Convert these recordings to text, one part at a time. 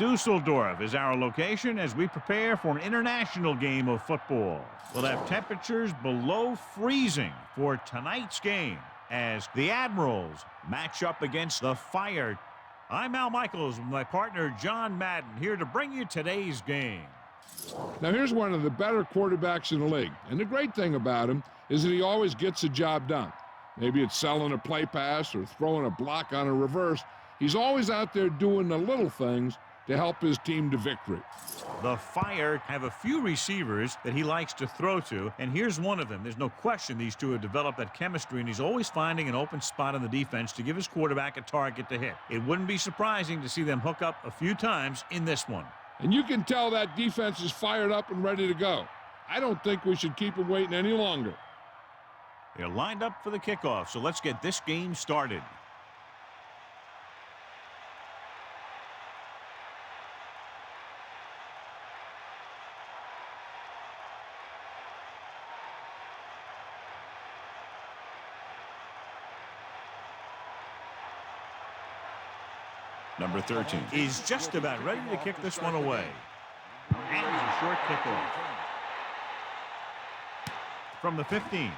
Dusseldorf is our location as we prepare for an international game of football. We'll have temperatures below freezing for tonight's game as the Admirals match up against the Fire. I'm Al Michaels with my partner John Madden here to bring you today's game. Now here's one of the better quarterbacks in the league, and the great thing about him is that he always gets the job done. Maybe it's selling a play pass or throwing a block on a reverse. He's always out there doing the little things to help his team to victory. The Fire have a few receivers that he likes to throw to, and here's one of them. There's no question these two have developed that chemistry, and he's always finding an open spot in the defense to give his quarterback a target to hit. It wouldn't be surprising to see them hook up a few times in this one. And you can tell that defense is fired up and ready to go. I don't think we should keep them waiting any longer. They're lined up for the kickoff, so let's get this game started. Number 13 is just about ready to kick this one away. And a short kickoff. From the 15.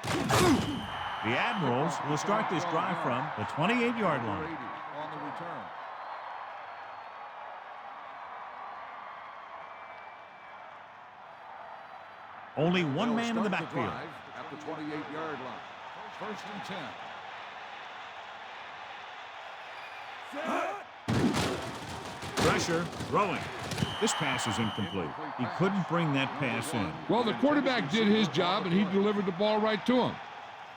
The Admirals will start this drive from the 28-yard line. Only one man in the backfield. At the 28-yard line. First and 10. Pressure, throwing. This pass is incomplete. He couldn't bring that pass in. Well, the quarterback did his job, and he delivered the ball right to him.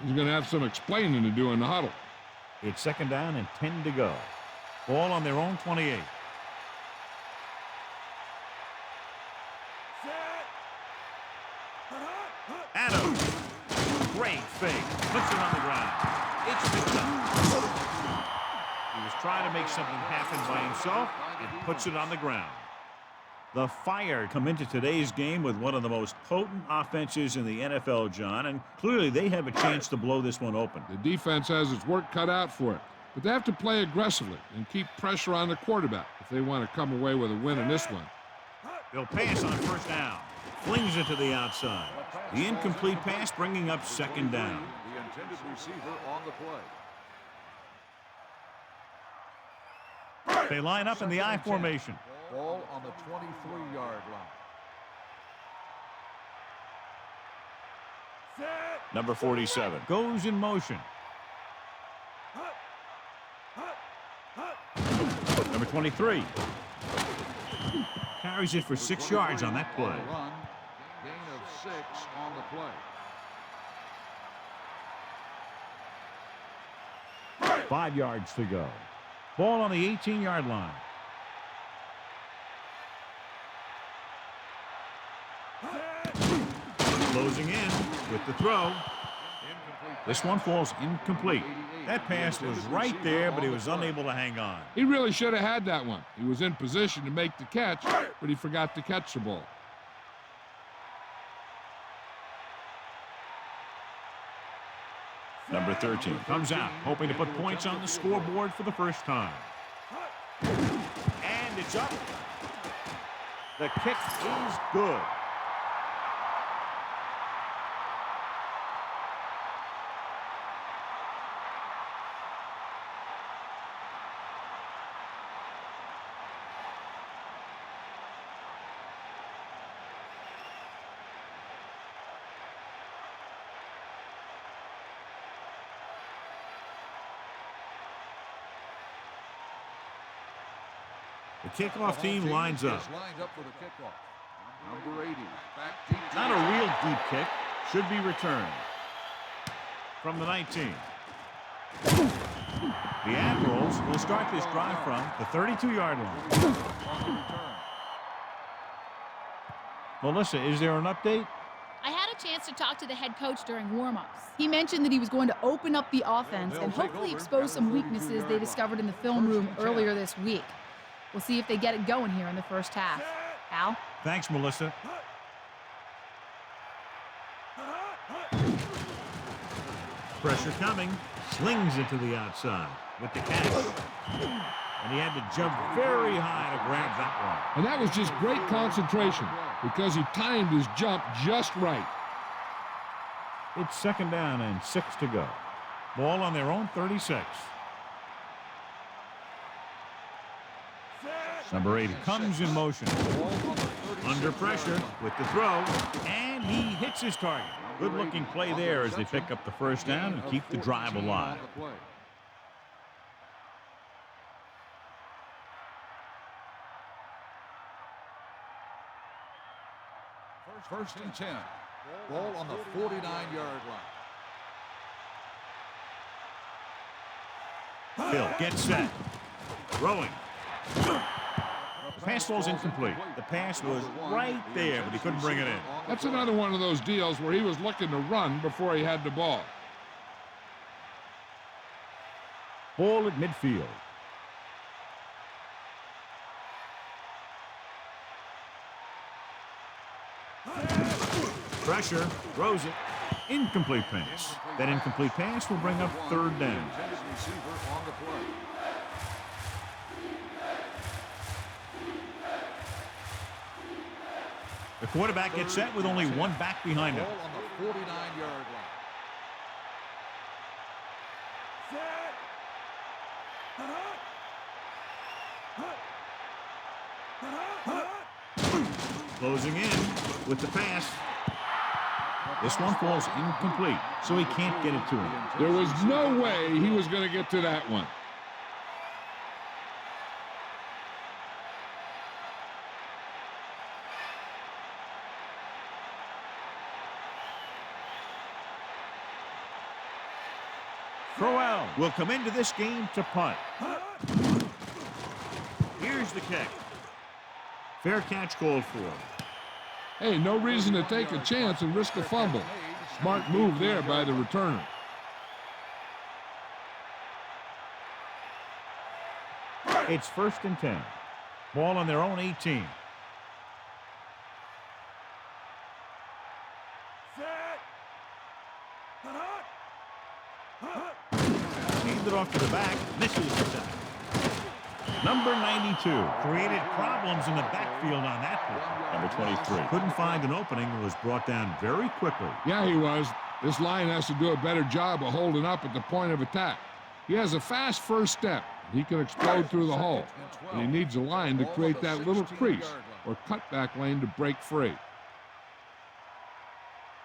He's going to have some explaining to do in the huddle. It's second down and 10 to go. Ball on their own 28. Adams. Great fake. Puts it on the ground. It's picked up. He was trying to make something happen by himself and puts it on the ground. The Fire come into today's game with one of the most potent offenses in the NFL, John, and clearly they have a chance to blow this one open. The defense has its work cut out for it, but they have to play aggressively and keep pressure on the quarterback if they want to come away with a win in this one. They'll pass on first down. Flings it to the outside. The incomplete pass bringing up second down. The intended receiver on the play. They line up in the I formation. Ball on the 23-yard line. Number 47 goes in motion. Number 23 carries it for 6 yards on that play. Gain of 6 on the play. 5 yards to go. Ball on the 18-yard line. Closing in with the throw. This one falls incomplete. That pass was right there, but he was unable to hang on. He really should have had that one. He was in position to make the catch, but he forgot to catch the ball. Number 13 comes out, hoping to put points on the scoreboard for the first time. And it's up. The kick is good. The kickoff team lines up. Lined up for the kickoff. Number 80. Back deep. Not a real deep kick. Should be returned. From the 19. The Admirals will start this drive from the 32-yard line. Melissa, is there an update? I had a chance to talk to the head coach during warm-ups. He mentioned that he was going to open up the offense and hopefully expose some weaknesses they discovered in the film room earlier this week. We'll see if they get it going here in the first half. Al? Thanks, Melissa. Pressure coming. Slings it to the outside with the catch. And he had to jump very high to grab that one. And that was just great concentration because he timed his jump just right. It's 2nd down and 6 to go. Ball on their own 36. Number 8 comes in motion. Under pressure with the throw, and he hits his target. Good-looking play there as they pick up the 1st down and keep the drive alive. First and 10. Ball on the 49-yard line. Bill gets set. Throwing. Pass ball's incomplete. The pass was right there, but he couldn't bring it in. That's another one of those deals where he was looking to run before he had the ball. Ball at midfield. Pressure, throws it. Incomplete pass. That incomplete pass will bring up 3rd down. The quarterback gets set with only one back behind him. Ball on the 49-yard line. Closing in with the pass. This one falls incomplete, so he can't get it to him. There was no way he was going to get to that one. Crowell will come into this game to punt. Here's the kick. Fair catch called for. Hey, no reason to take a chance and risk a fumble. Smart move there by the returner. It's 1st and 10. Ball on their own 18. Handed off to the back. Misses the tackle. Number 92 created problems in the backfield on that play. Number 23. Couldn't find an opening and was brought down very quickly. Yeah, he was. This line has to do a better job of holding up at the point of attack. He has a fast first step. He can explode through the hole. And he needs a line to create that little crease or cutback lane to break free.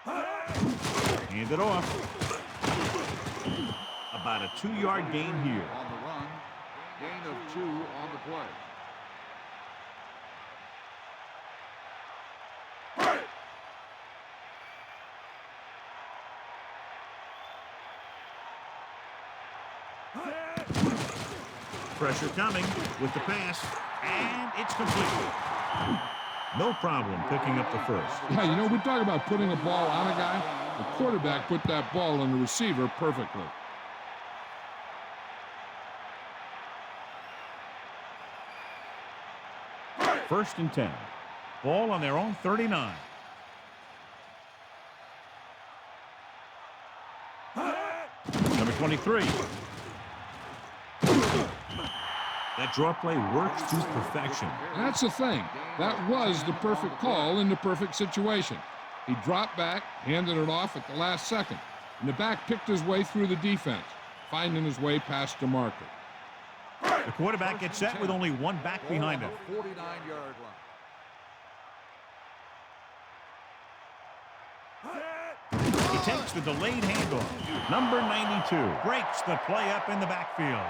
Handed off. About a 2-yard gain here. On the run. Gain of 2 on the play. Pressure coming with the pass, and it's complete. No problem picking up the 1st. Yeah, you know, we talk about putting a ball on a guy. The quarterback put that ball on the receiver perfectly. First and 10. Ball on their own 39. Number 23. That draw play works to perfection. That's the thing. That was the perfect call in the perfect situation. He dropped back, handed it off at the last second, and the back picked his way through the defense, finding his way past the marker. The quarterback gets set with only one back behind him. 49-yard line. He takes the delayed handoff. Number 92 breaks the play up in the backfield.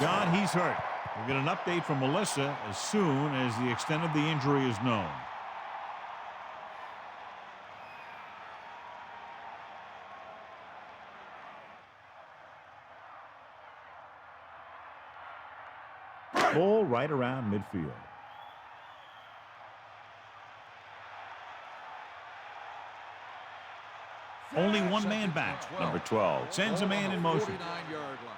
John, he's hurt. We'll get an update from Melissa as soon as the extent of the injury is known. Ball right around midfield. Only one man back. Number 12. Sends a man in motion. 49-yard line.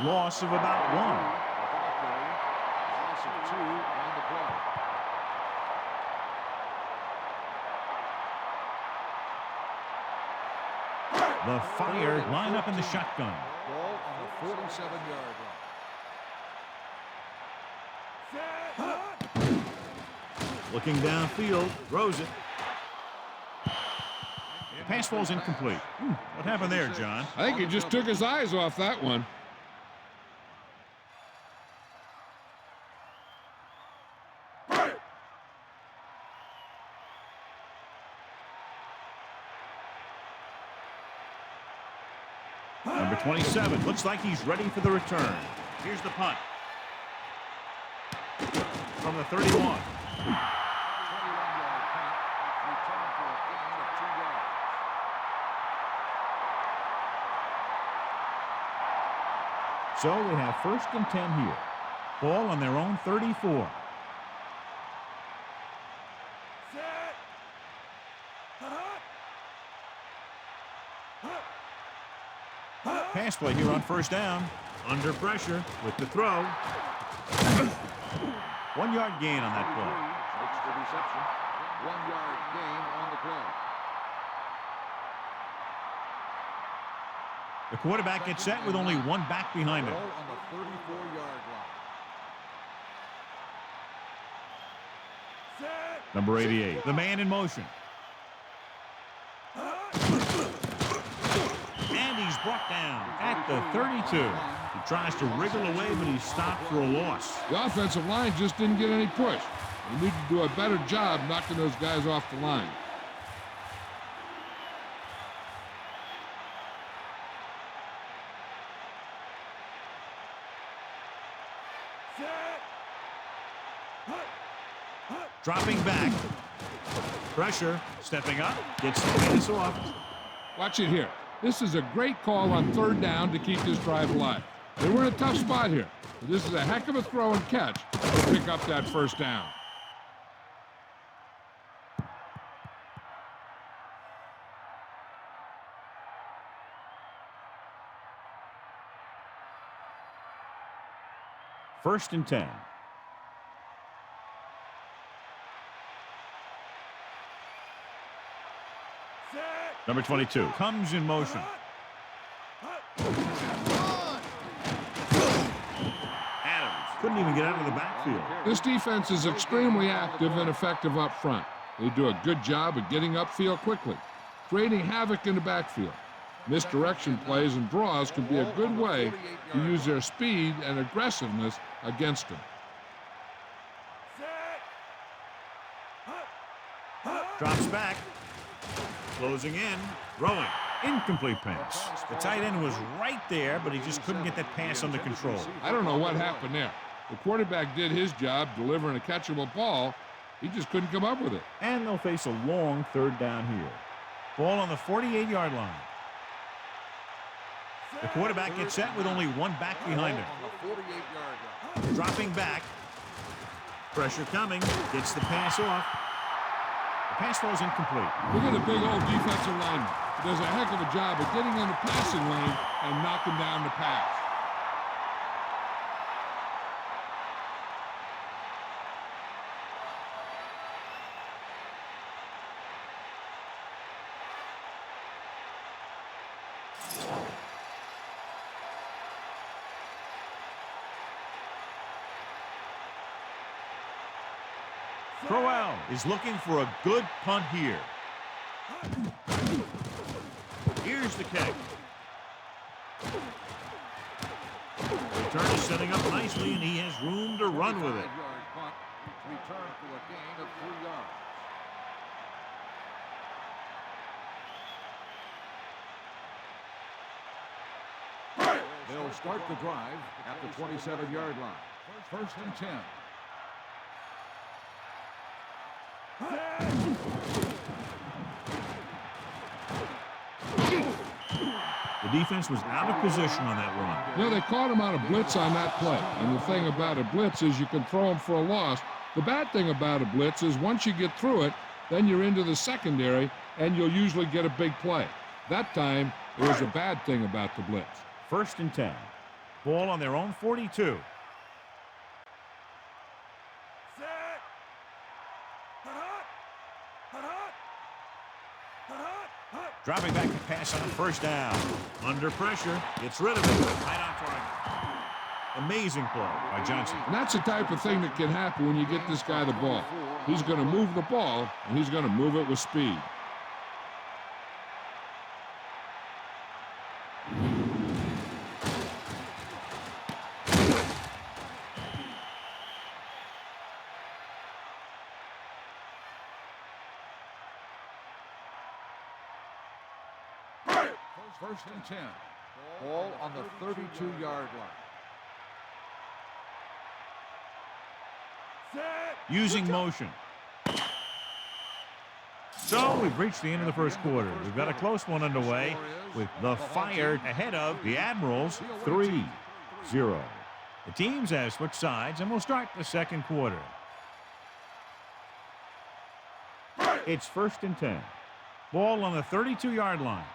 Loss of about 1. Loss of 2 on the play. The Fire line up in the shotgun. Ball on the 47-yard line. Looking downfield, throws it. The pass falls incomplete. What happened there, John? I think he just took his eyes off that one. Number 27 looks like he's ready for the return. Here's the punt. From the 31. 21-yard punt. Return for a gain of 2 yards. So we have 1st and 10 here. Ball on their own 34. Pass play here on 1st down. Under pressure with the throw. 1-yard gain on that play. Makes the reception. 1-yard gain on the play. The quarterback gets set with only one back behind him. Ball on the 34-yard line. Number 88, the man in motion. And he's brought down at the 32. He tries to wriggle away, but he's stopped for a loss. The offensive line just didn't get any push. They need to do a better job knocking those guys off the line. Dropping back. Pressure. Stepping up. Gets the pass off. Watch it here. This is a great call on 3rd down to keep this drive alive. They were in a tough spot here. But this is a heck of a throw and catch to pick up that 1st down. First and 10. Number 22 comes in motion. Adams couldn't even get out of the backfield. This defense is extremely active and effective up front. They do a good job of getting upfield quickly, creating havoc in the backfield. Misdirection plays and draws can be a good way to use their speed and aggressiveness against them. Drops back. Closing in. Throwing. Incomplete pass. The tight end was right there, but he just couldn't get that pass under control. I don't know what happened there. The quarterback did his job delivering a catchable ball. He just couldn't come up with it. And they'll face a long 3rd down here. Ball on the 48-yard line. The quarterback gets set with only one back behind him. On the 48-yard line. Dropping back. Pressure coming. Gets the pass off. The pass falls incomplete. Look at the big old defensive lineman. He does a heck of a job of getting in the passing lane and knocking down the pass. Crowell is looking for a good punt here. Here's the kick. Return is setting up nicely, and he has room to run with it. 5-yard punt. Return for a gain of 3 yards. They'll start the drive at the 27-yard line. 1st and 10. The defense was out of position on that run. You know, they caught him on a blitz on that play. And the thing about a blitz is you can throw him for a loss. The bad thing about a blitz is once you get through it, then you're into the secondary, and you'll usually get a big play. That time, it was a bad thing about the blitz. 1st and 10. Ball on their own 42. Dropping back to pass on first down. Under pressure. Gets rid of it. Right on target. Amazing play by Johnson. And that's the type of thing that can happen when you get this guy the ball. He's going to move the ball, and he's going to move it with speed. First and 10. Ball on the 32-yard line. Using motion. So we've reached the end of the first quarter. We've got a close one underway with the Fire ahead of the Admirals 3-0. The teams have switched sides, and we'll start the second quarter. It's first and 10. Ball on the 32-yard line.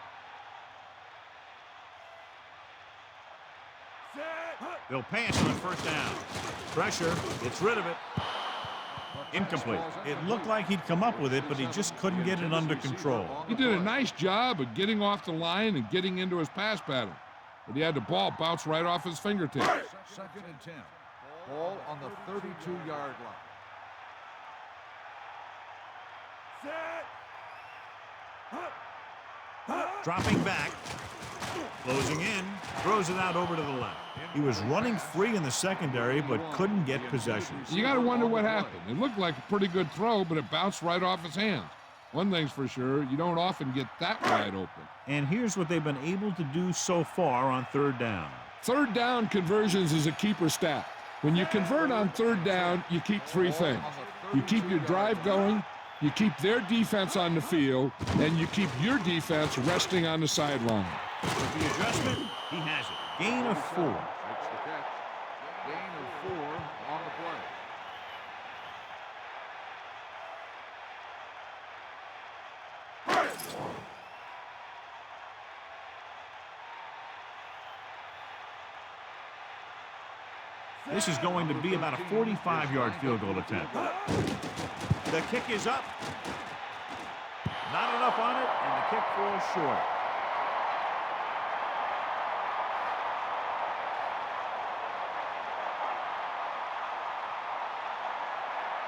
They'll pass on first down. Pressure. Gets rid of it. Incomplete. It looked like he'd come up with it, but he just couldn't get it under control. He did a nice job of getting off the line and getting into his pass pattern. But he had the ball bounce right off his fingertips. Second and 10. Ball on the 32-yard line. Dropping back. Closing in. Throws it out over to the left. He was running free in the secondary, but couldn't get possession. You got to wonder what happened. It looked like a pretty good throw, but it bounced right off his hands. One thing's for sure, you don't often get that wide open. And here's what they've been able to do so far on third down. Third down conversions is a keeper stat. When you convert on third down, you keep three things. You keep your drive going, you keep their defense on the field, and you keep your defense resting on the sideline. With the adjustment, he has it. Gain of 4. Makes the catch. Gain of 4 on the play. This is going to be about a 45-yard field goal attempt. The kick is up. Not enough on it, and the kick falls short.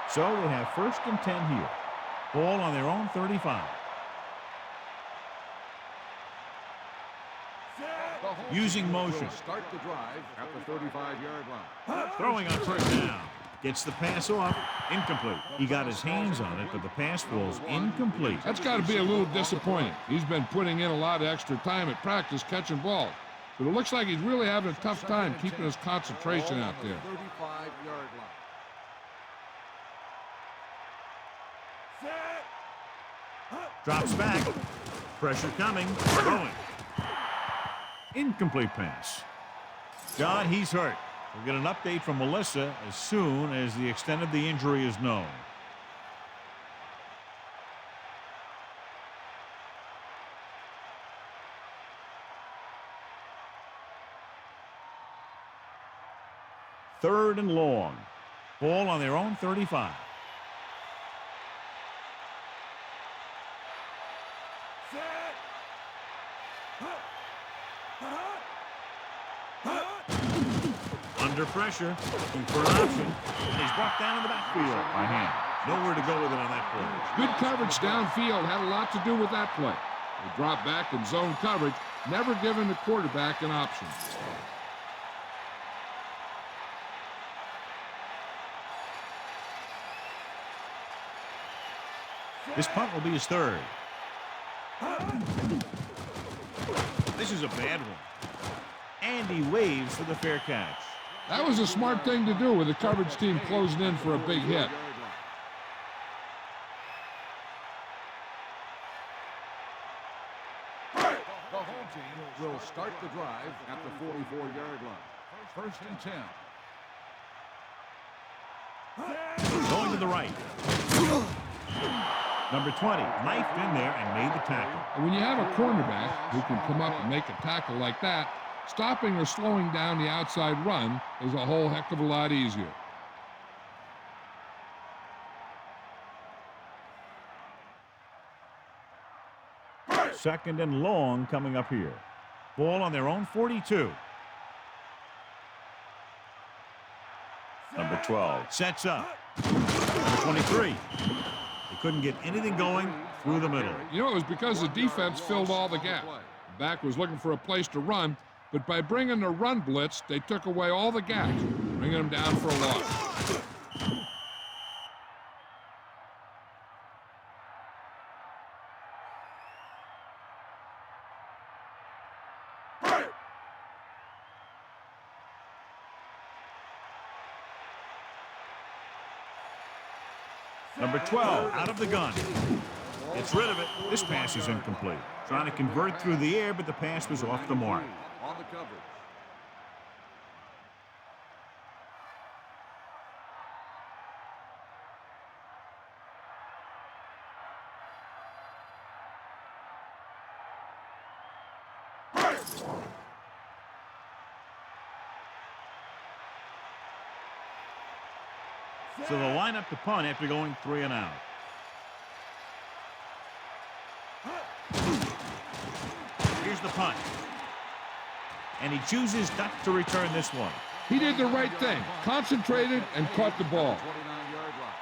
So we have first and 10 here. Ball on their own 35. Using motion. Start the drive at the 35-yard line. Throwing on first down. Gets the pass off. Incomplete. He got his hands on it, but the pass falls incomplete. That's got to be a little disappointing. He's been putting in a lot of extra time at practice catching balls. But it looks like he's really having a tough time keeping his concentration out there. 35-yard line. Drops back. Pressure coming. Throwing. Incomplete pass. John, he's hurt. We'll get an update from Melissa as soon as the extent of the injury is known. Third and long. Ball on their own 35. Under pressure, looking for an option, and he's brought down in the backfield by hand. Nowhere to go with it on that play. Good coverage downfield had a lot to do with that play. They dropped back in zone coverage, never giving the quarterback an option. This punt will be his third. This is a bad one. And he waves for the fair catch. That was a smart thing to do with the coverage team closing in for a big hit. The home team will start the drive at the 44-yard line. First and 10. Going to the right. Number 20 knifed in there and made the tackle. And when you have a cornerback who can come up and make a tackle like that, stopping or slowing down the outside run is a whole heck of a lot easier. second and long coming up here. Ball on their own 42. Number 12. Sets up. Number 23. He couldn't get anything going through the middle. You know, it was because the defense filled all the gaps. The back was looking for a place to run, but by bringing the run blitz, they took away all the gaps, bringing them down for a loss. Number 12 out of the gun. Gets rid of it. This pass is incomplete. Trying to convert through the air, but the pass was off the mark. On the coverage. So they'll line up to punt after going 3 and out. Here's the punt. And he chooses not to return this one. He did the right thing, concentrated and caught the ball. 29-yard line.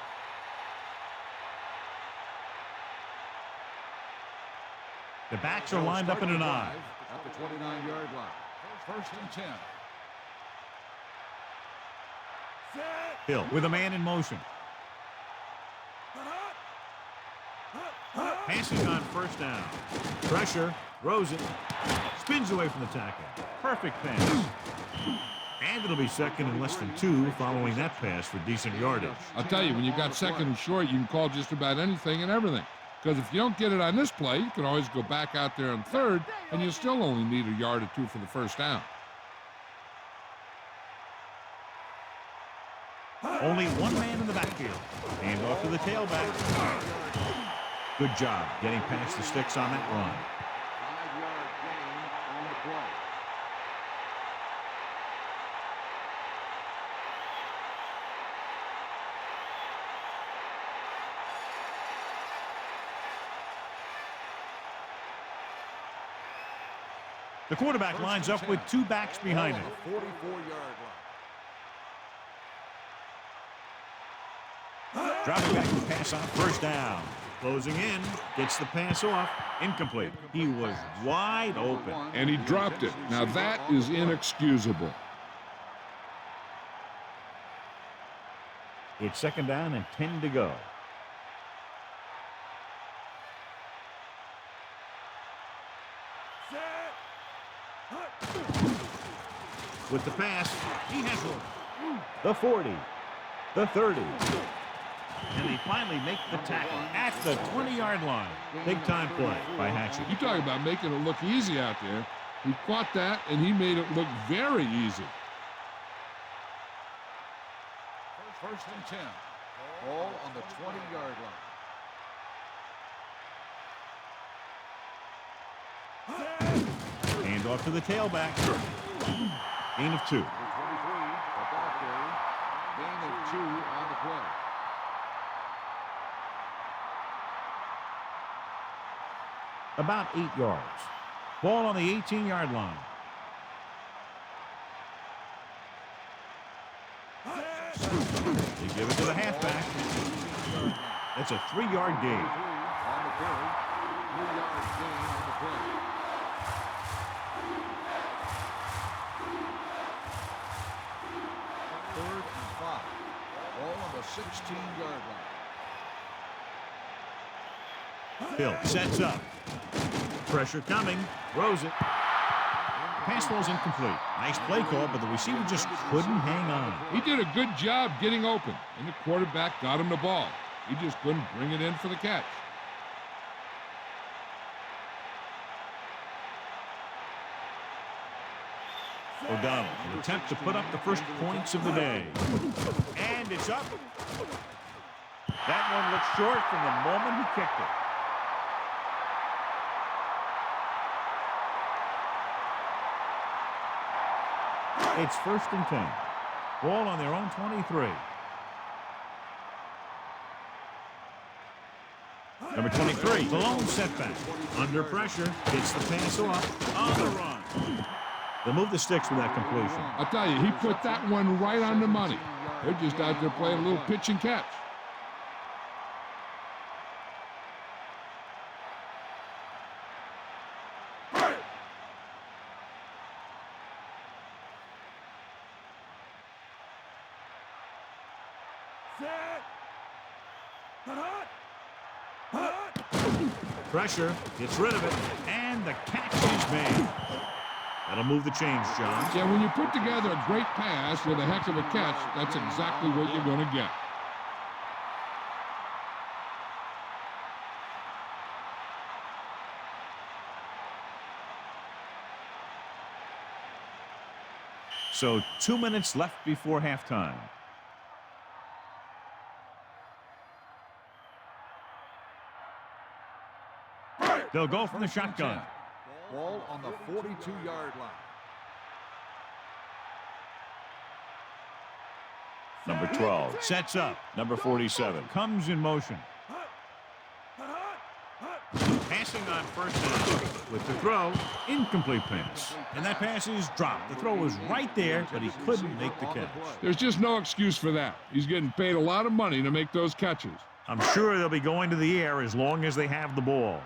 The backs are lined up in an I. At the 29-yard line. First and 10. Hill with a man in motion. Passing on first down. Pressure, throws it, spins away from the tackle. Perfect pass. And it'll be second and less than 2 following that pass for decent yardage. I'll tell you, when you've got second and short, you can call just about anything and everything. Because if you don't get it on this play, you can always go back out there on third, and you still only need a yard or 2 for the first down. Only one man in the backfield. Hand off to the tailback. Good job getting past the sticks on that run. 5-yard gain on the play. The quarterback lines up with 2 backs behind him. 44-yard line. Dropping back to pass on first down. Closing in, gets the pass off, incomplete. He was wide open. And he dropped it. Now that is inexcusable. It's second down and 10 to go. With the pass, he has one. The 40, the 30. And they finally make the tackle at the 20-yard line. Big-time play by Hatchett. You talk about making it look easy out there. He caught that, and he made it look very easy. First and 10. Ball on the 20-yard line. Hand off to the tailback. Gain of 2. Number 23, a back carry. Gain of 2 on the play. About 8 yards. Ball on the 18-yard line. They give it to the halfback. That's a 3-yard gain. On the carry. 3-yard gain on the play. Third and 5. Ball on the 16-yard line. Hill sets up. Pressure coming. Throws it. Pass ball's incomplete. Nice play call, but the receiver just couldn't hang on. He did a good job getting open, and the quarterback got him the ball. He just couldn't bring it in for the catch. O'Donnell, an attempt to put up the first points of the day. And it's up. That one looked short from the moment he kicked it. It's first and 10. Ball on their own 23. Number 23. The lone setback. Under pressure. Gets the pass off. On the run. They'll move the sticks with that completion. I'll tell you, he put that one right on the money. They're just out there playing a little pitch and catch. Pressure, gets rid of it, and the catch is made. That'll move the chains, John. Yeah, when you put together a great pass with a heck of a catch, that's exactly what you're going to get. So 2 minutes left before halftime. They'll go from the shotgun. Ball on the 42-yard line. Number 12. Sets up. Number 47. Comes in motion. Passing on first down. With the throw, incomplete pass. And that pass is dropped. The throw was right there, but he couldn't make the catch. There's just no excuse for that. He's getting paid a lot of money to make those catches. I'm sure they'll be going to the air as long as they have the ball.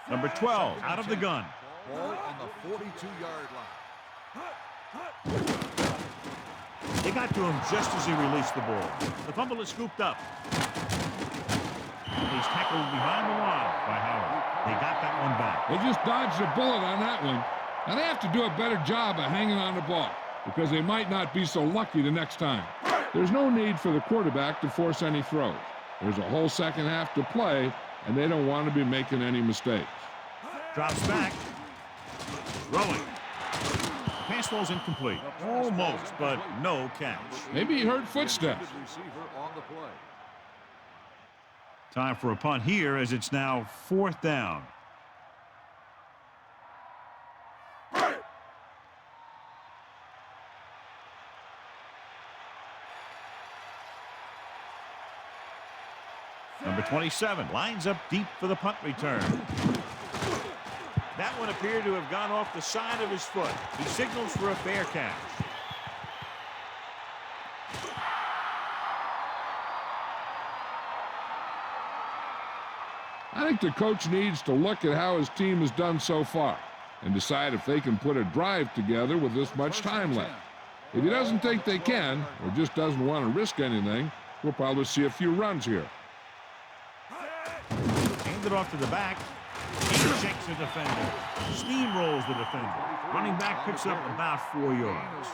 Number 12. Out of the gun. Ball on the 42-yard line. They got to him just as he released the ball. The fumble is scooped up. He's tackled behind the line by Howard. They got that one back. They just dodged a bullet on that one. Now they have to do a better job of hanging on the ball because they might not be so lucky the next time. There's no need for the quarterback to force any throws. There's a whole second half to play, and they don't want to be making any mistakes. Drops back. Throwing. Pass ball's incomplete. Almost, but no catch. Maybe he heard footsteps. Time for a punt here as it's now 4th down. Number 27 lines up deep for the punt return. That one appeared to have gone off the side of his foot. He signals for a fair catch. I think the coach needs to look at how his team has done so far and decide if they can put a drive together with this much time left. If he doesn't think they can, or just doesn't want to risk anything, we'll probably see a few runs here. Hand it off to the back. He checks the defender. Steamrolls the defender. Running back picks up about 4 yards.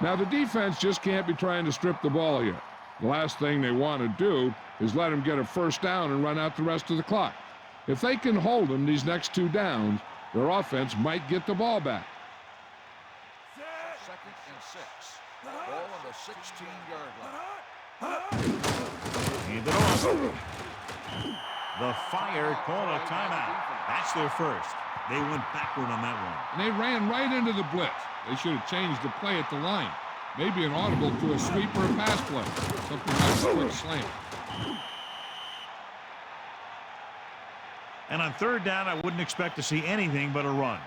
Now the defense just can't be trying to strip the ball here. The last thing they want to do is let him get a first down and run out the rest of the clock. If they can hold him these next 2 downs, their offense might get the ball back. 2nd and 6. Ball on the 16-yard line. Hand it off. The Fire call a timeout. That's their first. They went backward on that one. And they ran right into the blitz. They should have changed the play at the line. Maybe an audible to a sweep or a pass play. Something like a quick slant. And on 3rd down, I wouldn't expect to see anything but a run.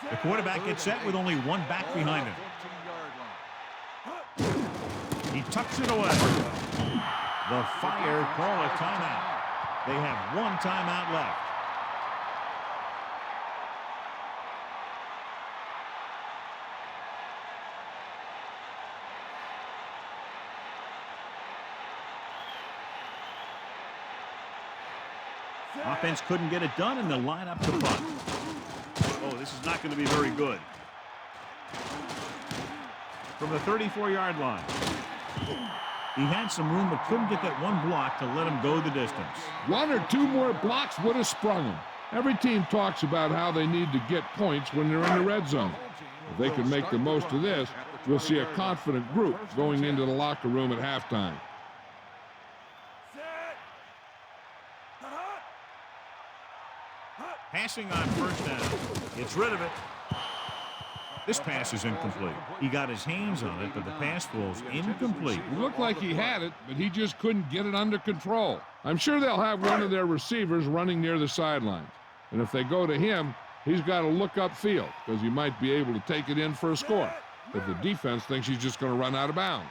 The quarterback gets set with only one back behind him. He tucks it away. The Fire call a timeout. They have 1 timeout left. Offense couldn't get it done, and they'll line up to punt. Oh, this is not going to be very good. From the 34-yard line. He had some room, but couldn't get that one block to let him go the distance. 1 or 2 more blocks would have sprung him. Every team talks about how they need to get points when they're in the red zone. If they can make the most of this, we'll see a confident group going into the locker room at halftime. chasing on first down. Gets rid of it. This pass is incomplete. He got his hands on it, but the pass falls incomplete. It looked like he had it, but he just couldn't get it under control. I'm sure they'll have one of their receivers running near the sidelines. And if they go to him, he's got to look upfield because he might be able to take it in for a score. But the defense thinks he's just going to run out of bounds.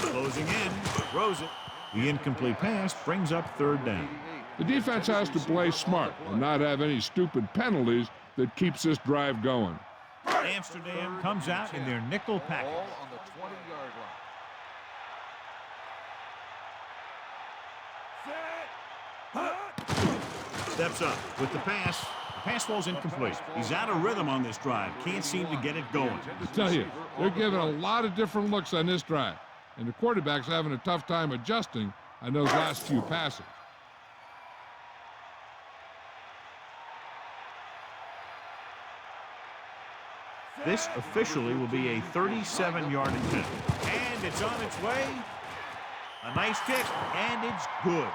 Closing in, throws it. The incomplete pass brings up third down. The defense has to play smart and not have any stupid penalties that keeps this drive going. Amsterdam comes out in their nickel package. Ball on the 20-yard line. Steps up with the pass. The pass falls incomplete. He's out of rhythm on this drive. Can't seem to get it going. I tell you, they're giving a lot of different looks on this drive. And the quarterback's having a tough time adjusting on those last few passes. This officially will be a 37-yard attempt. And it's on its way. A nice kick, and it's good.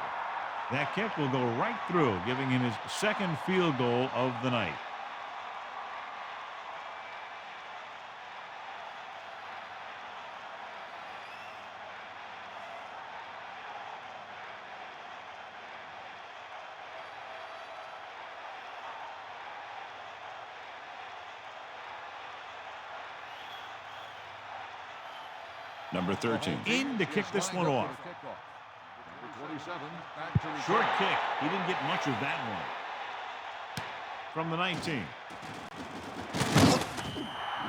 That kick will go right through, giving him his second field goal of the night. Number 13. In to kick this one off. Short kick. He didn't get much of that one. From the 19.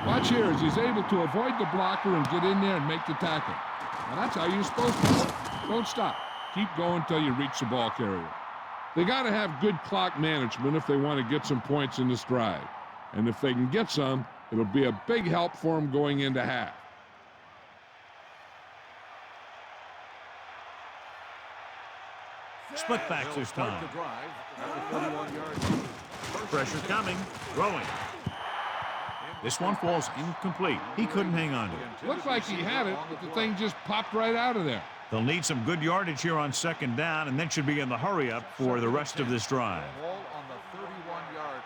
Watch here as he's able to avoid the blocker and get in there and make the tackle. Now that's how you're supposed to. Don't stop. Keep going until you reach the ball carrier. They got to have good clock management if they want to get some points in this drive. And if they can get some, it'll be a big help for them going into half. Split backs this time. Pressure coming. Throwing. This one falls incomplete. He couldn't hang on to it. Looked like he had it, but the thing just popped right out of there. They'll need some good yardage here on second down, and then should be in the hurry up for the rest of this drive. Ball on the 31-yard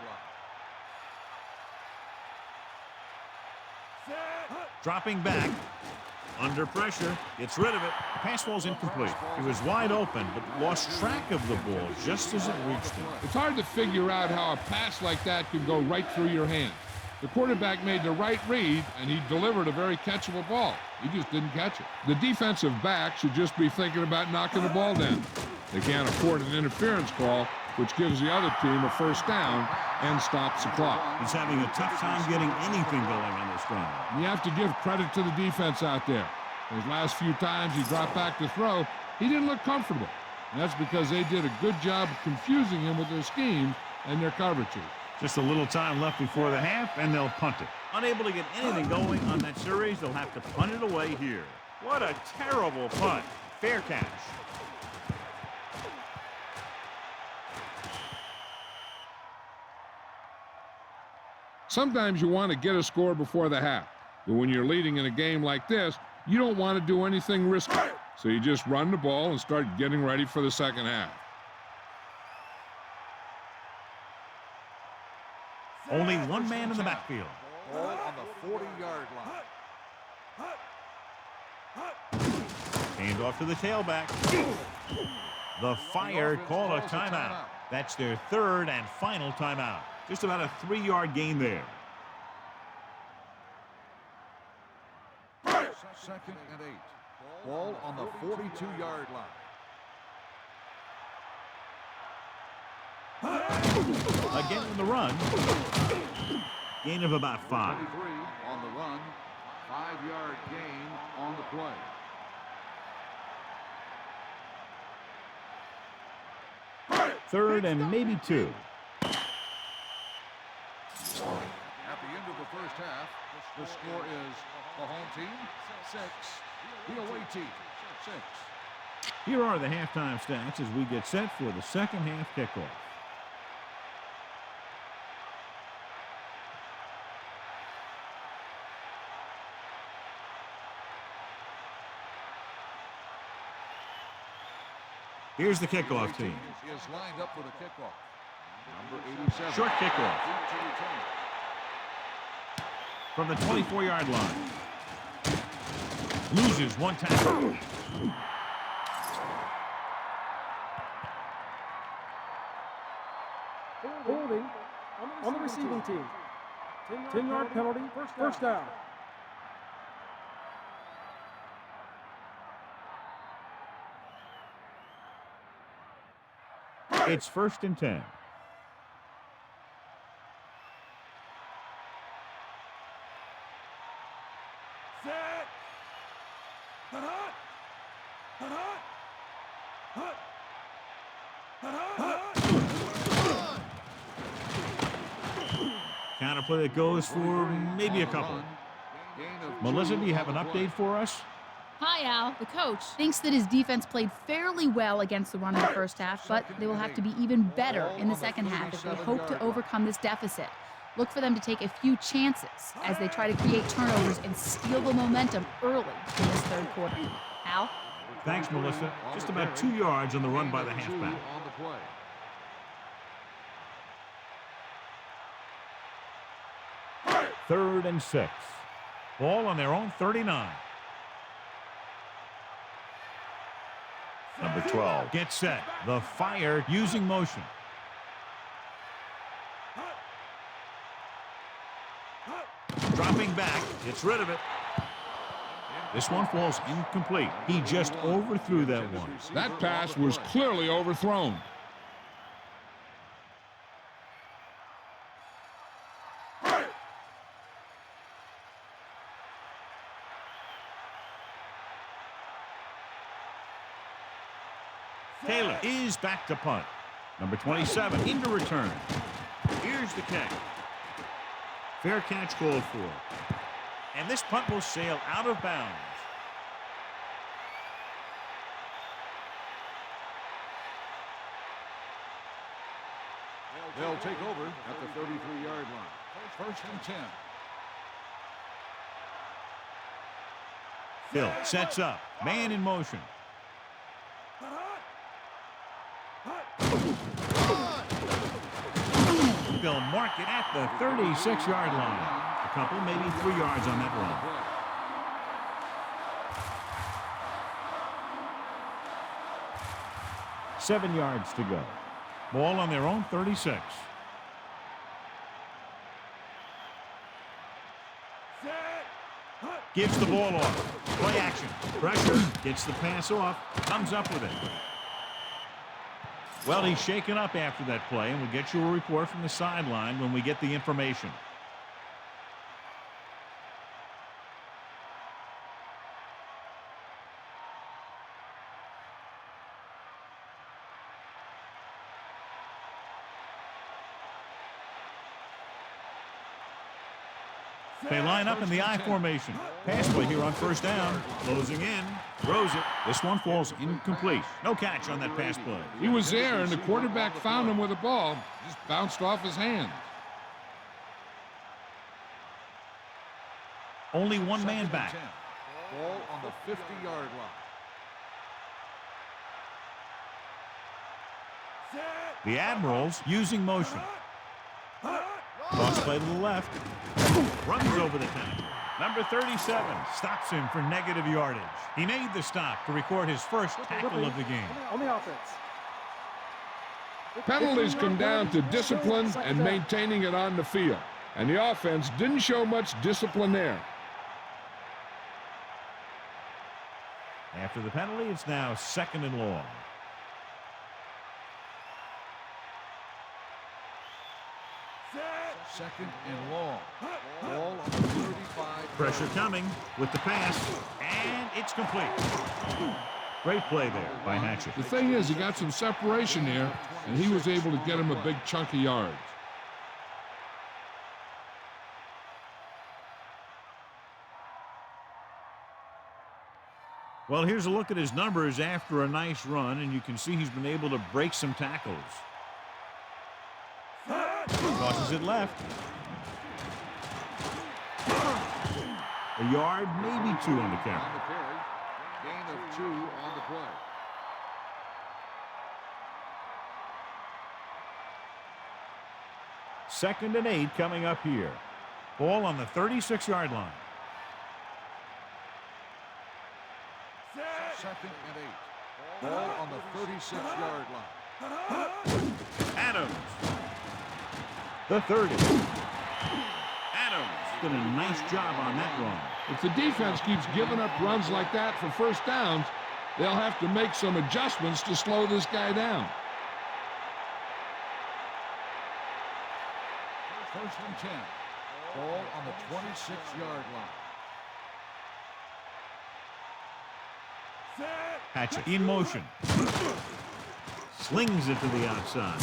line. Dropping back. Under pressure, gets rid of it. The pass falls incomplete. He was wide open, but lost track of the ball just as it reached him. It's hard to figure out how a pass like that could go right through your hands. The quarterback made the right read, and he delivered a very catchable ball. He just didn't catch it. The defensive back should just be thinking about knocking the ball down. They can't afford an interference call, which gives the other team a first down and stops the clock. He's having a tough time getting anything going on this drive. You have to give credit to the defense out there. Those last few times he dropped back to throw, he didn't look comfortable. And that's because they did a good job of confusing him with their schemes and their coverages. Just a little time left before the half, and they'll punt it. Unable to get anything going on that series, they'll have to punt it away here. What a terrible punt. Fair catch. Sometimes you want to get a score before the half. But when you're leading in a game like this, you don't want to do anything risky. So you just run the ball and start getting ready for the second half. Only one man in the backfield. Ball on the 40-yard line. Hand off to the tailback. The Fire call a timeout. That's their third and final timeout. Just about a 3-yard gain there. Second and 8. Ball on the 42-yard line. Again on the run. Gain of about 5. 23 on the run. 5-yard gain on the play. Third and maybe 2. At the end of the first half, the score is the home team 6, the away team 6. Here are the halftime stats as we get set for the second half kickoff. Here's the kickoff team. Is lined up for the kickoff. Number 87. Short kickoff from the 24-yard line. Loses one tackle. Holding on the receiving team. 10-yard penalty, first down. It's 1st and 10. Counter play that goes for maybe a couple. Melissa, do you have an update for us? Hi, Al. The coach thinks that his defense played fairly well against the run in the first half, but they will have to be even better in the second half if they hope to overcome this deficit. Look for them to take a few chances as they try to create turnovers and steal the momentum early in this third quarter. Al? Thanks, Melissa. Just about 2 yards on the run by the halfback. 3rd and 6. Ball on their own 39. Number 12. Get set. The fire using motion. Dropping back. Gets rid of it. This one falls incomplete. He just overthrew that one. That pass was clearly overthrown. Taylor is back to punt. Number 27 into return. Here's the kick. Fair catch called for. And this punt will sail out of bounds. They'll take over at the 33-yard line. 1st and 10. Phil sets up. Man in motion. They'll mark it at the 36-yard line. A couple, maybe 3 yards on that run. Seven yards to go. Ball on their own 36. Gives the ball off. Play action. Pressure. Gets the pass off. Comes up with it. Well, he's shaken up after that play, and we'll get you a report from the sideline when we get the information. They line up in the I formation. Pass play here on 1st down. Closing in. Throws it. This one falls incomplete. No catch on that pass play. He was there, and the quarterback found him with a ball. Just bounced off his hands. Only one man back. Ball on the 50-yard line. The Admirals using motion. Cross play to the left. Runs over the tackle. Number 37 stops him for negative yardage. He made the stop to record his first tackle of the game. On the offense. Penalties come down to discipline and maintaining it on the field. And the offense didn't show much discipline there. After the penalty, it's now 2nd and long. Second and long. Ball on the 35. Pressure coming with the pass, and it's complete. Great play there by Hatchett. The thing is, he got some separation there, and he was able to get him a big chunk of yards. Well, here's a look at his numbers after a nice run, and you can see he's been able to break some tackles. Tosses it left. A yard, maybe 2 on the carry. Gain of 2 on the play. 2nd and 8 coming up here. Ball on the 36-yard line. 2nd and 8. Ball on the 36-yard line. Adams. The 30. Adams did a nice job on that run. If the defense keeps giving up runs like that for first downs, they'll have to make some adjustments to slow this guy down. 1st and 10. Ball on the 26-yard line. Hatchet in motion. Slings it to the outside.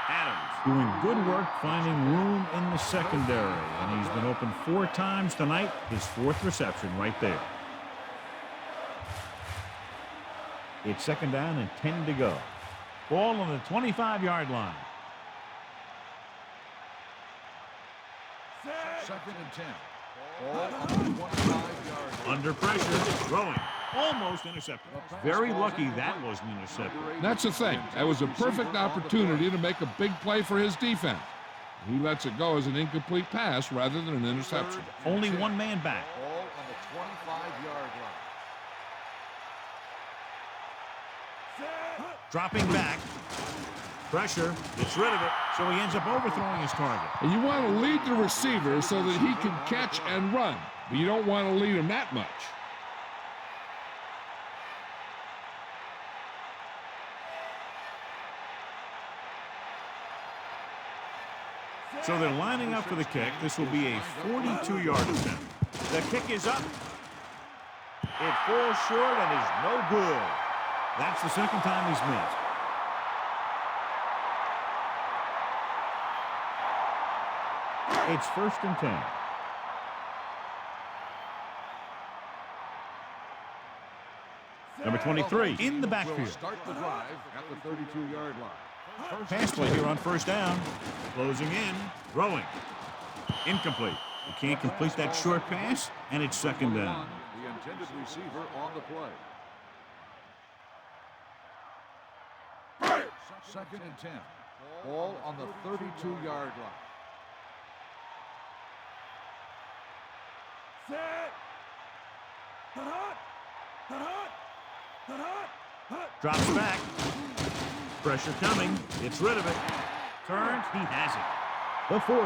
Adams doing good work finding room in the secondary. And he's been open 4 times tonight. His 4th reception right there. It's 2nd down and 10 to go. Ball on the 25-yard line. 2nd and 10. Ball on the 25-yard line. Under pressure, throwing. Almost intercepted. Very lucky that wasn't intercepted. That's the thing. That was a perfect opportunity to make a big play for his defense. He lets it go as an incomplete pass rather than an interception. Only 1 man back. Ball on the 25-yard line. Dropping back. Pressure. Gets rid of it. So he ends up overthrowing his target. And you want to lead the receiver so that he can catch and run, but you don't want to lead him that much. So they're lining up for the kick. This will be a 42-yard attempt. The kick is up. It falls short and is no good. That's the 2nd time he's missed. It's 1st and 10. Number 23 in the backfield. Start the drive at the 32-yard line. Pass play here on 1st down. Closing in, throwing. Incomplete. He can't complete that short pass, and it's 2nd down. The intended receiver on the play. 2nd and 10. Ball on the 32-yard line. Drops back. Pressure coming. Gets rid of it. Turns. He has it. The 40.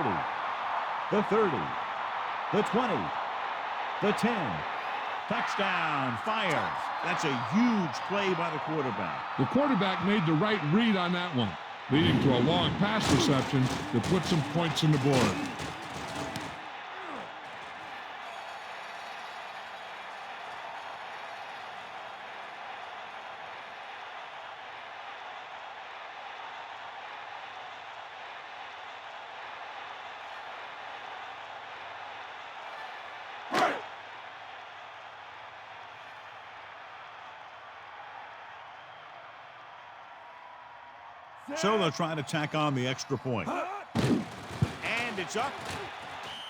The 30. The 20. The 10. Touchdown. Fires. That's a huge play by the quarterback. The quarterback made the right read on that one, leading to a long pass reception that put some points on the board. So they'll try to tack on the extra point. And it's up.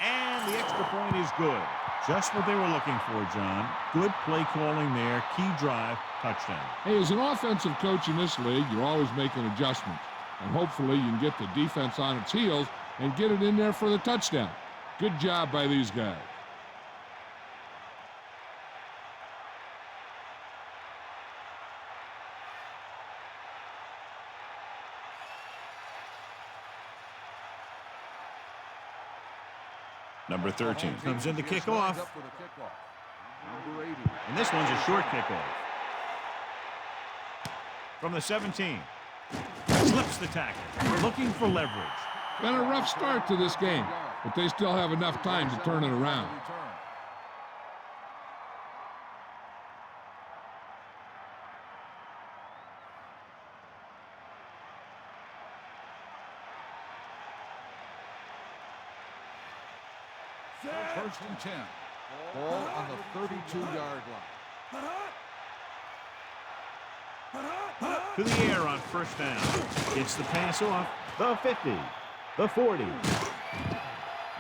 And the extra point is good. Just what they were looking for, John. Good play calling there. Key drive. Touchdown. Hey, as an offensive coach in this league, you're always making adjustments. And hopefully you can get the defense on its heels and get it in there for the touchdown. Good job by these guys. Number 13. Comes in to kick off. Number 80. And this one's a short kickoff. From the 17. Slips the tackle. Looking for leverage. Been a rough start to this game, but they still have enough time to turn it around. First and 10. Ball on the 32-yard line. To the air on first down. Gets the pass off. The 50. The 40.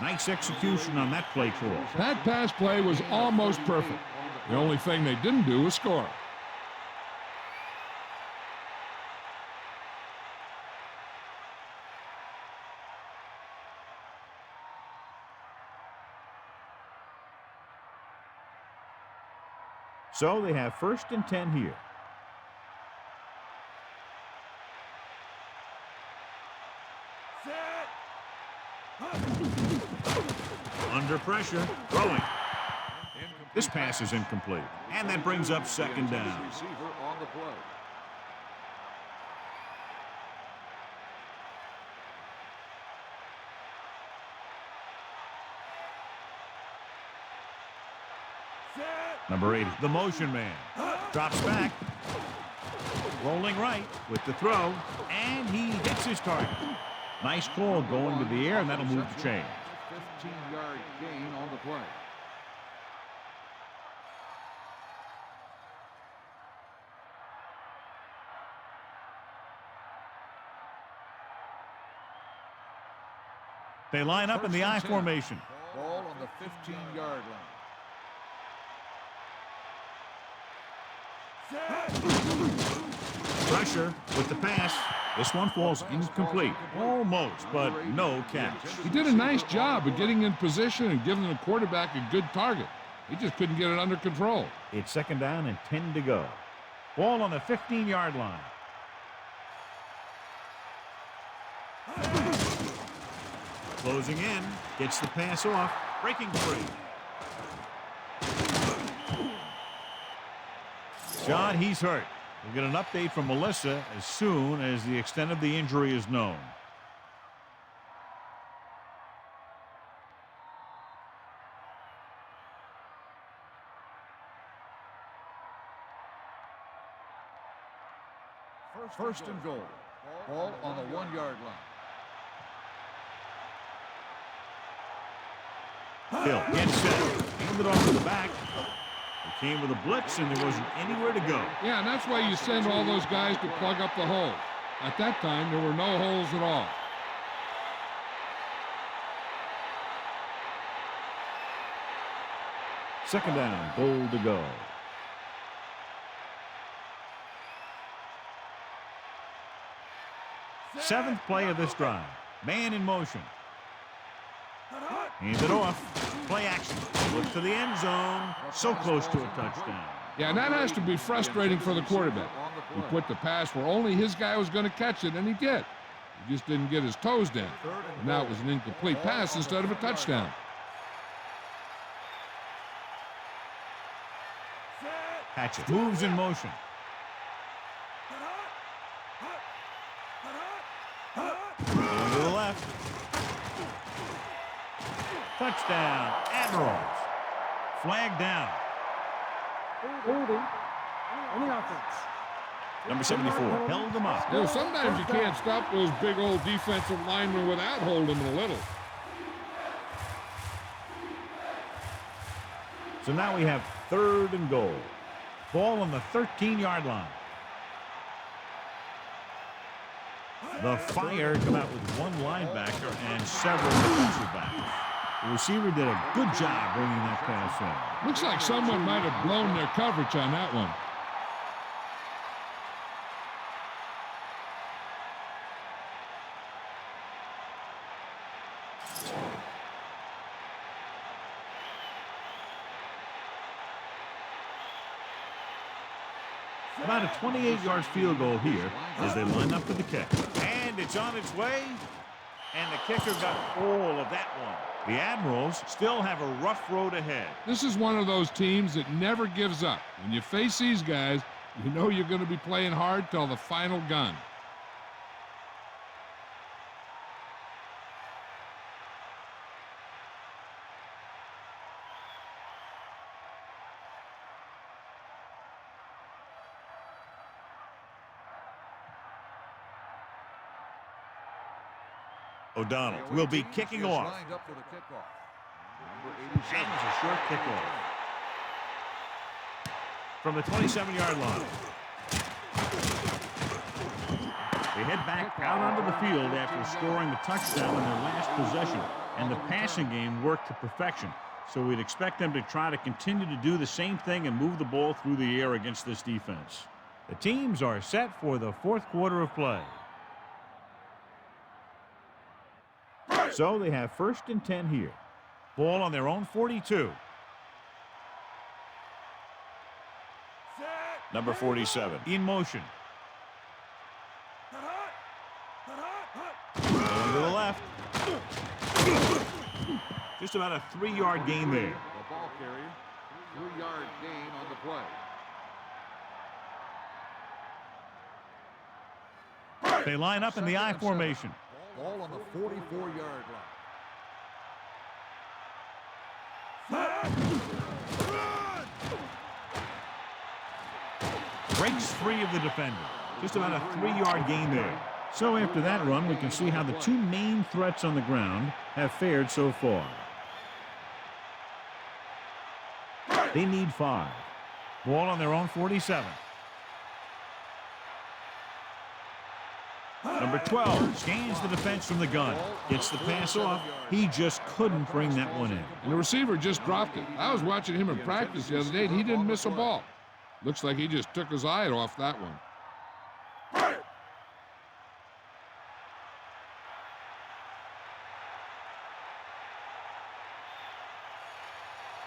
Nice execution on that play call. That pass play was almost perfect. The only thing they didn't do was score. So they have 1st and 10 here. Under pressure, throwing. This pass is incomplete, and that brings up 2nd down. Receiver on the play. Number 80, the motion man. Drops back. Rolling right with the throw, and he hits his target. Nice call going to the air, and that'll move the chain. 15-yard gain on the play. They line up in the I 1st and 10. formation. Ball on the 15-yard line. Pressure with the pass. This one falls incomplete. Almost, but no catch. He did a nice job of getting in position and giving the quarterback a good target. He just couldn't get it under control. It's 2nd down and 10 to go. Ball on the 15-yard line. Closing in. Gets the pass off. Breaking free. John, he's hurt. We'll get an update from Melissa as soon as the extent of the injury is known. First and goal. Ball on the 1-yard line. Hill gets set. Handed off to the back. He came with a blitz, and there wasn't anywhere to go. Yeah, and that's why you send all those guys to plug up the hole. At that time, there were no holes at all. Second down, goal to go. Seventh play of this drive. Man in motion. Hands it off. Play action. Look to the end zone. So close to a touchdown. Yeah, and that has to be frustrating for the quarterback. He put the pass where only his guy was going to catch it, and he did. He just didn't get his toes down. And now it was an incomplete pass instead of a touchdown. Hatchet moves in motion. Going to the left. Touchdown, Admirals. Flag down. Holding on the offense. Number 74 held them up. You know, sometimes you can't stop those big old defensive linemen without holding them a little. So now we have 3rd and goal. Ball on the 13-yard line. The Fire come out with one linebacker and several defensive backs. The receiver did a good job bringing that pass in. Looks like someone might have blown their coverage on that one. About a 28-yard field goal here as they line up for the kick. And it's on its way. And the kicker got all of that one. The Admirals still have a rough road ahead. This is one of those teams that never gives up. When you face these guys, you know you're going to be playing hard till the final gun. O'Donnell will be kicking off. Lined up for the kickoff. Number And it's 87. a short kickoff. From the 27-yard line. They head back out onto the field after scoring the touchdown in their last possession. And the passing game worked to perfection. So we'd expect them to try to continue to do the same thing and move the ball through the air against this defense. The teams are set for the 4th quarter of play. So they have 1st and 10 here. Ball on their own 42. Number 47. In motion. Going to the left. Just about a 3-yard gain there. The ball carrier, 3-yard gain on the play. They line up in the I Second and 7. formation. Ball on the 44-yard line. Breaks free of the defender. Just about a 3-yard gain there. So after that run, we can see how the two main threats on the ground have fared so far. They need 5. Ball on their own 47. Number 12 scans the defense from the gun. Gets the pass off. He just couldn't bring that one in. And the receiver just dropped it. I was watching him in practice the other day, and he didn't miss a ball. Looks like he just took his eye off that one.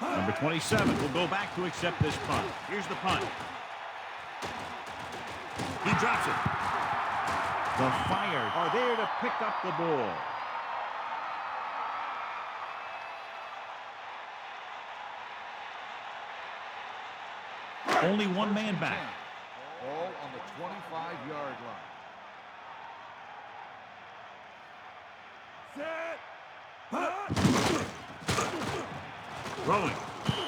Number 27 will go back to accept this punt. Here's the punt. He drops it. The Fire are there to pick up the ball. Only one man back. Ball on the 25-yard line. Throwing.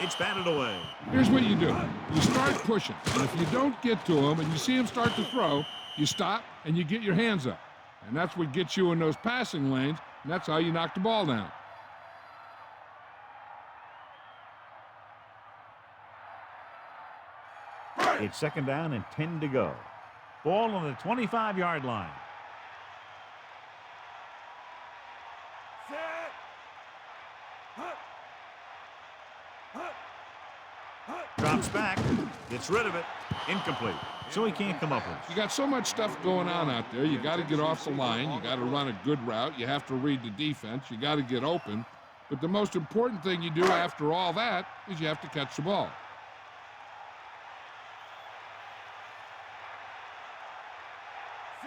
It's batted away. Here's what you do. You start pushing, and if you don't get to him and you see him start to throw, you stop and you get your hands up. And that's what gets you in those passing lanes, and that's how you knock the ball down. It's 2nd down and 10 to go. Ball on the 25-yard line. Drops back. Gets rid of it. Incomplete. So he can't come up with it. You got so much stuff going on out there. You got to get off the line. You got to run a good route. You have to read the defense. You got to get open. But the most important thing you do after all that is you have to catch the ball.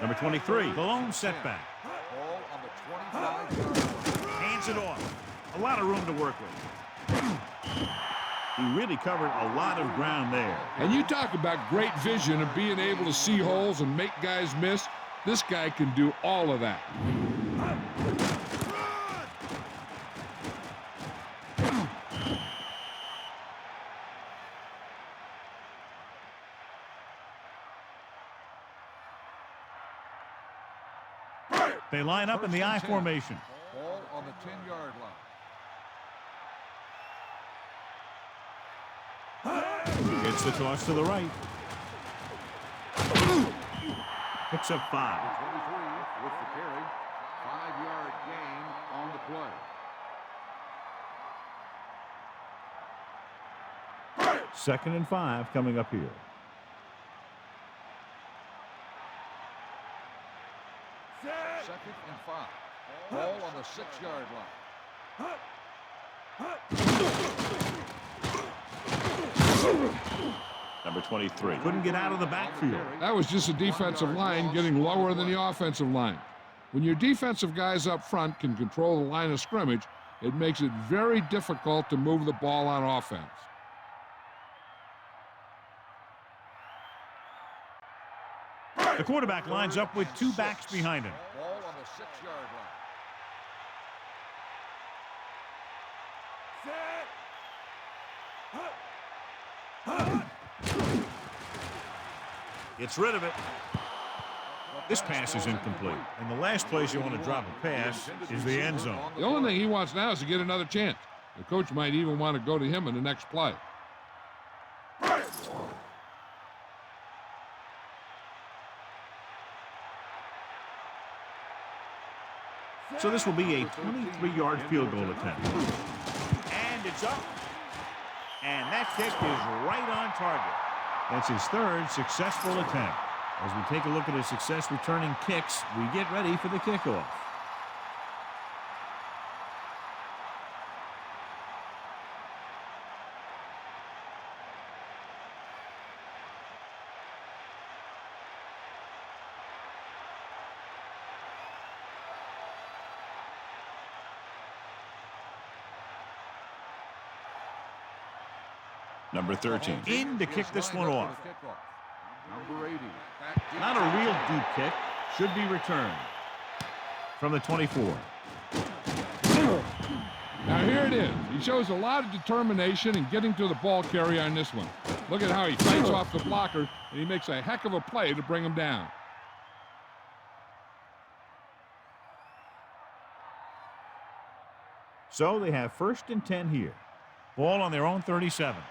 Number 23, the lone setback. Ball on the 25-yard line. Hands it off. A lot of room to work with. He really covered a lot of ground there. And you talk about great vision and being able to see holes and make guys miss. This guy can do all of that. They line up in the I formation. Ball on the 10-yard line. Gets the toss to the right. Picks up 5. 23 with the carry. 5-yard gain on the play. 2nd and 5 coming up here. Second and 5. Ball on the 6-yard line. Number 23. Couldn't get out of the backfield. That was just a defensive line getting lower than the offensive line. When your defensive guys up front can control the line of scrimmage, it makes it very difficult to move the ball on offense. The quarterback lines up with 2 backs behind him. Ball on the 6-yard line. Gets rid of it. This pass is incomplete. And the last place you want to drop a pass is the end zone. The only thing he wants now is to get another chance. The coach might even want to go to him in the next play. So this will be a 23-yard field goal attempt. And it's up. And that kick is right on target. That's his 3rd successful attempt. As we take a look at his success returning kicks, we get ready for the kickoff. Number 13. In to kick this one off. Number 80. Not a real deep kick. Should be returned. From the 24. Now here it is. He shows a lot of determination in getting to the ball carrier on this one. Look at how he fights off the blocker, and he makes a heck of a play to bring him down. So they have 1st and 10 here. Ball on their own 37.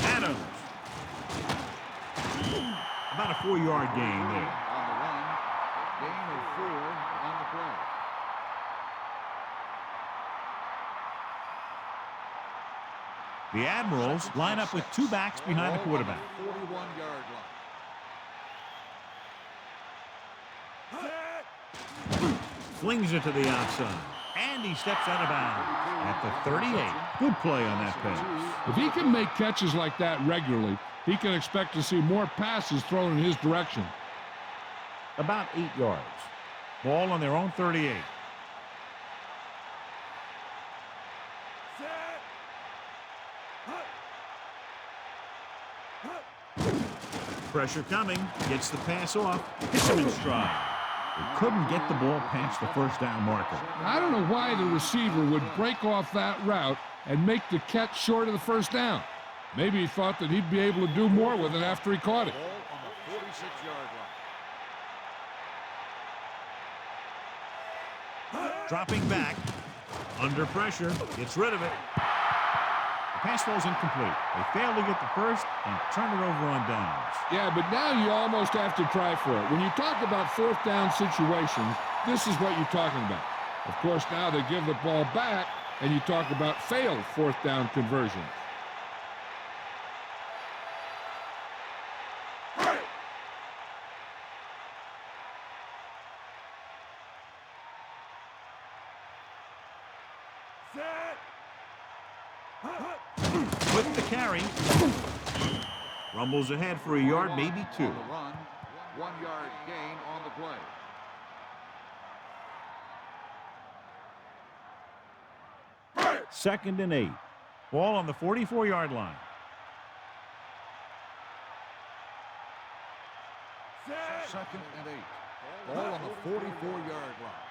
Adams. About a 4-yard gain there. On the run. Gain of 4 on the play. The Admirals line up with 2 backs behind the quarterback. 41-yard line. Flings it to the outside. And he steps out of bounds at the 38. Good play on that pass. If he can make catches like that regularly, he can expect to see more passes thrown in his direction. About 8 yards. Ball on their own 38. Pressure coming. Gets the pass off. Hits him in stride. He couldn't get the ball past the 1st down marker. I don't know why the receiver would break off that route and make the catch short of the 1st down. Maybe he thought that he'd be able to do more with it after he caught it. Ball on the 46-yard line. Dropping back. Under pressure. Gets rid of it. The pass falls incomplete. They fail to get the 1st and turn it over on downs. Yeah, but now you almost have to try for it. When you talk about 4th down situations, this is what you're talking about. Of course, now they give the ball back, and you talk about failed 4th down conversions. With the carry. Rumbles ahead for a yard, maybe 2. On the run. 1-yard gain on the play. Second and 8. Ball on the 44-yard line. Second and 8. Ball on the 44-yard line.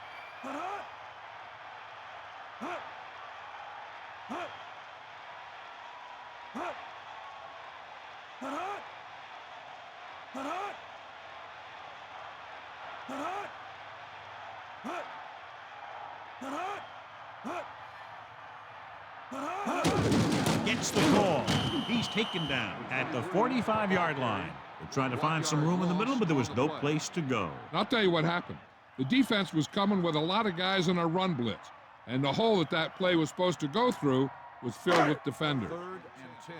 Gets the call. He's taken down at the 45-yard line. They're trying to find some room in the middle, but there was no place to go. And I'll tell you what happened. The defense was coming with a lot of guys in a run blitz, and the hole that play was supposed to go through was filled with defenders. 3rd and 10.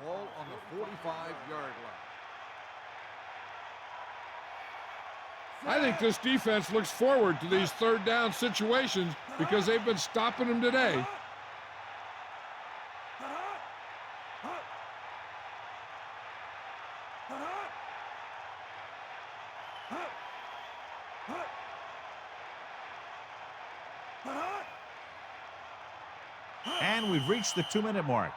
Ball on the 45-yard line. I think this defense looks forward to these 3rd down situations because they've been stopping them today. And we've reached the 2-minute mark.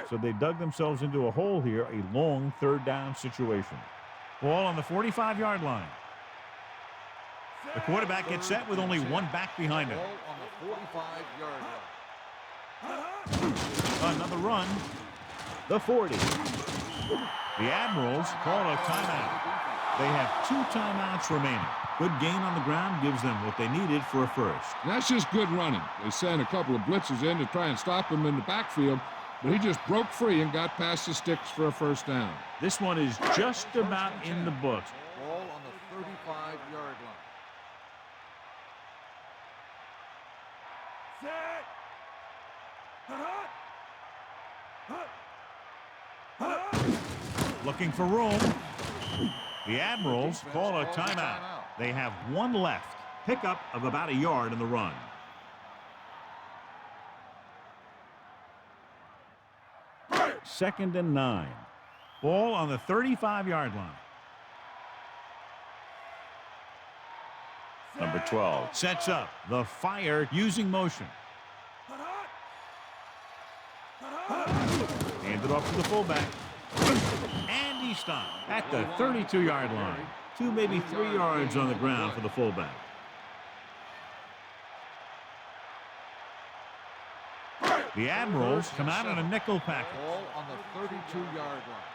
So they dug themselves into a hole here, a long 3rd down situation. Ball on the 45-yard line. The quarterback gets set with only 1 back behind him. Ball on the 45-yard line. Another run. The 40. The Admirals call a timeout. They have 2 timeouts remaining. Good gain on the ground gives them what they needed for a 1st. That's just good running. They sent a couple of blitzes in to try and stop him in the backfield, but he just broke free and got past the sticks for a 1st down. This one is just about in the books. Ball on the 35-yard line. Looking for room. The Admirals call a timeout. They have 1 left. Pickup of about a yard in the run. 2nd and 9. Ball on the 35-yard line. Number 12. Sets up the fire using motion. Handed off to the fullback. And he stopped at the 32-yard line. 2, maybe 3 yards on the ground for the fullback. The Admirals come out in a nickel package. Ball on the 32-yard line.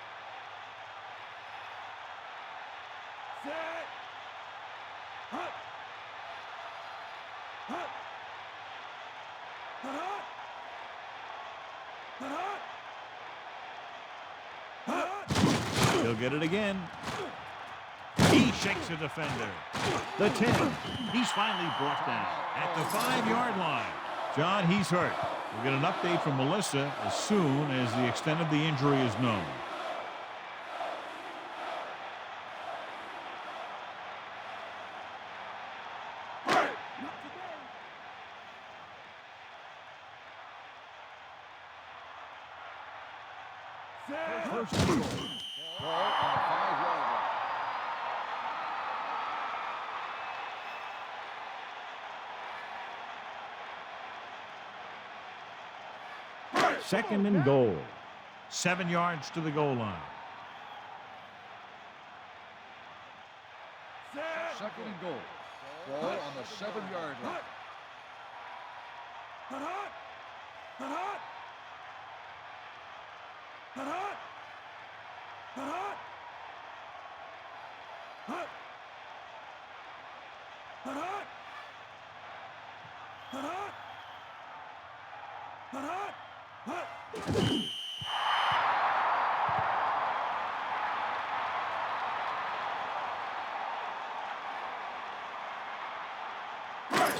He'll get it again. He shakes a defender. The 10. He's finally brought down at the 5-yard line. John, he's hurt. We'll get an update from Melissa as soon as the extent of the injury is known. First and goal. Ball on the 5-yard line. 2nd and goal. 7 yards to the goal line. 2nd and goal. Ball on the 7-yard line.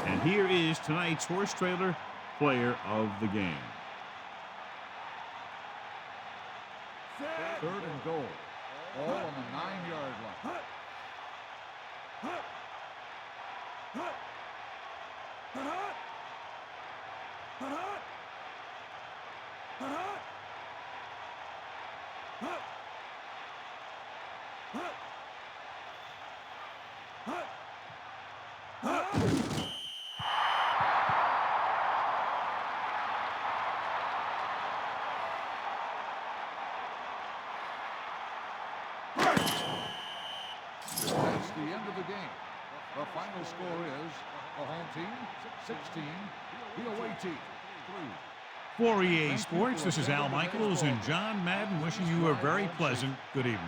And here is tonight's horse trailer player of the game. 3rd and goal. Ball on the 9-yard line. That's the end of the game. The final score is the home team 16, the away team 3. For EA Sports, this is Al Michaels and John Madden wishing you a very pleasant good evening.